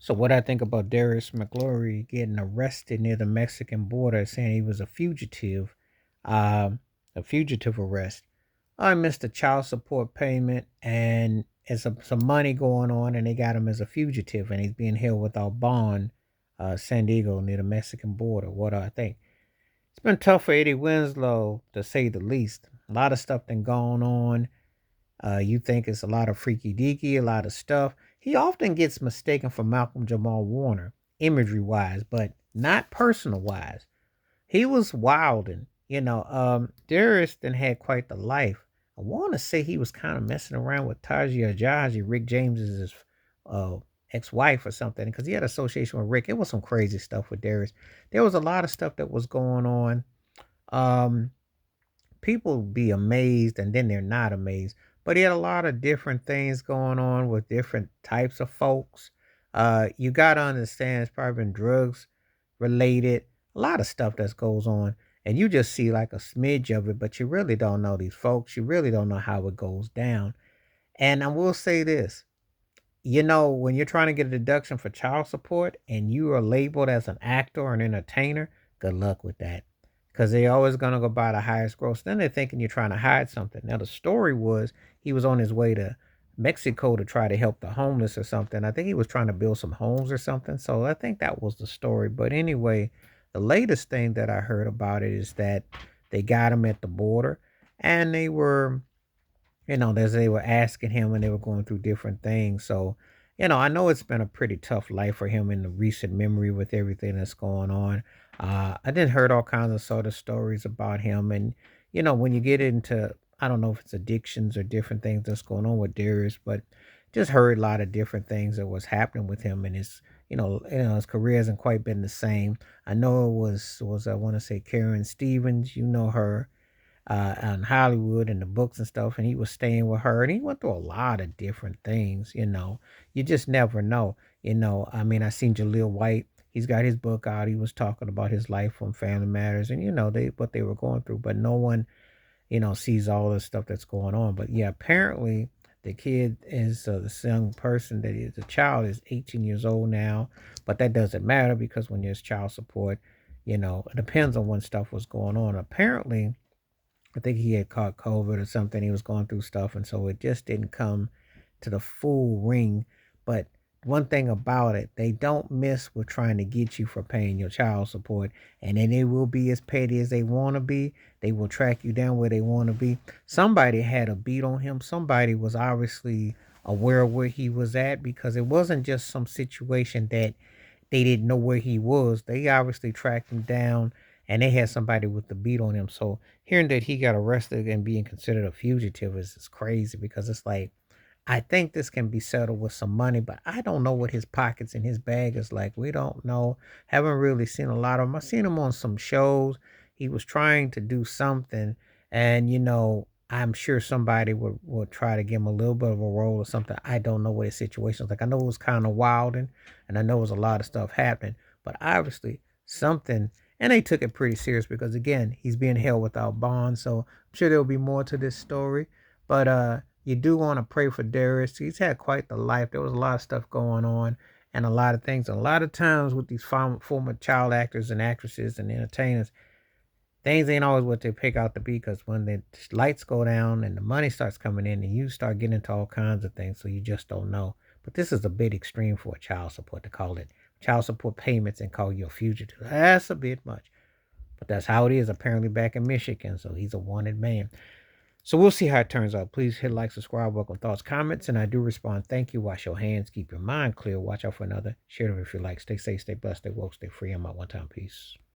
So what I think about Darius Mccrary getting arrested near the Mexican border, saying he was um, a fugitive arrest. I missed a child support payment, and it's some money going on, and they got him as a fugitive, and he's being held without bond, San Diego near the Mexican border. What do I think? It's been tough for Eddie Winslow to say the least. A lot of stuff been going on. You think it's a lot of freaky deaky, a lot of stuff. He often gets mistaken for Malcolm Jamal Warner, imagery wise, but not personal wise. He was wilding. Darius then had quite the life. I want to say he was kind of messing around with Tajia Ajaji, Rick James's uh, ex-wife or something, because he had association with Rick. It was some crazy stuff with Darius. There was a lot of stuff that was going on. Um, People be amazed and then they're not amazed. But he had a lot of different things going on with different types of folks. You gotta understand it's probably been drugs related, a lot of stuff that goes on. And you just see like a smidge of it, but you really don't know these folks. You really don't know how it goes down. And I will say this, when you're trying to get a deduction for child support and you are labeled as an actor or an entertainer, good luck with that. Because they're always going to go by the highest gross. Then they're thinking you're trying to hide something. Now, the story was he was on his way to Mexico to try to help the homeless or something. I think he was trying to build some homes or something. So I think that was the story. But anyway, the latest thing that I heard about it is that they got him at the border and they were as they were asking him and they were going through different things. So, I know it's been a pretty tough life for him in the recent memory with everything that's going on. I did heard all kinds of sort of stories about him. And, when you get into, I don't know if it's addictions or different things that's going on with Darius, but just heard a lot of different things that was happening with him and his career hasn't quite been the same. I know it was I want to say Karen Stevens, you know her in Hollywood and the books and stuff, and he was staying with her, and he went through a lot of different things. You just never know. I mean, I seen Jaleel White. He's got his book out. He was talking about his life on Family Matters, and they what they were going through, but no one sees all the stuff that's going on. But yeah, apparently the kid is this young person that is a child is 18 years old now, but that doesn't matter because when there's child support, it depends on when stuff was going on. Apparently I think he had caught COVID or something. He was going through stuff, and so it just didn't come to the full ring. But one thing about it, they don't miss with trying to get you for paying your child support, and then they will be as petty as they want to be. They will track you down where they want to be. Somebody had a beat on him. Somebody was obviously aware of where he was at because it wasn't just some situation that they didn't know where he was. They obviously tracked him down and they had somebody with the beat on him. So hearing that he got arrested and being considered a fugitive is crazy because it's like, I think this can be settled with some money, but I don't know what his pockets and his bag is like. We don't know. Haven't really seen a lot of him. I've seen him on some shows. He was trying to do something, and I'm sure somebody would try to give him a little bit of a role or something. I don't know what his situation is like. I know it was kind of wild, and I know it was a lot of stuff happening, but obviously something. And they took it pretty serious because again, he's being held without bond. So I'm sure there'll be more to this story. But you do want to pray for Darius. He's had quite the life. There was a lot of stuff going on and a lot of things. A lot of times with these former child actors and actresses and entertainers, things ain't always what they pick out to be because when the lights go down and the money starts coming in and you start getting into all kinds of things, so you just don't know. But this is a bit extreme for a child support to call it child support payments and call you a fugitive. That's a bit much. But that's how it is apparently back in Michigan. So he's a wanted man. So we'll see how it turns out. Please hit like, subscribe, welcome thoughts, comments, and I do respond. Thank you. Wash your hands. Keep your mind clear. Watch out for another. Share it if you like. Stay safe, stay blessed, stay woke, stay free. I'm out one time. Peace.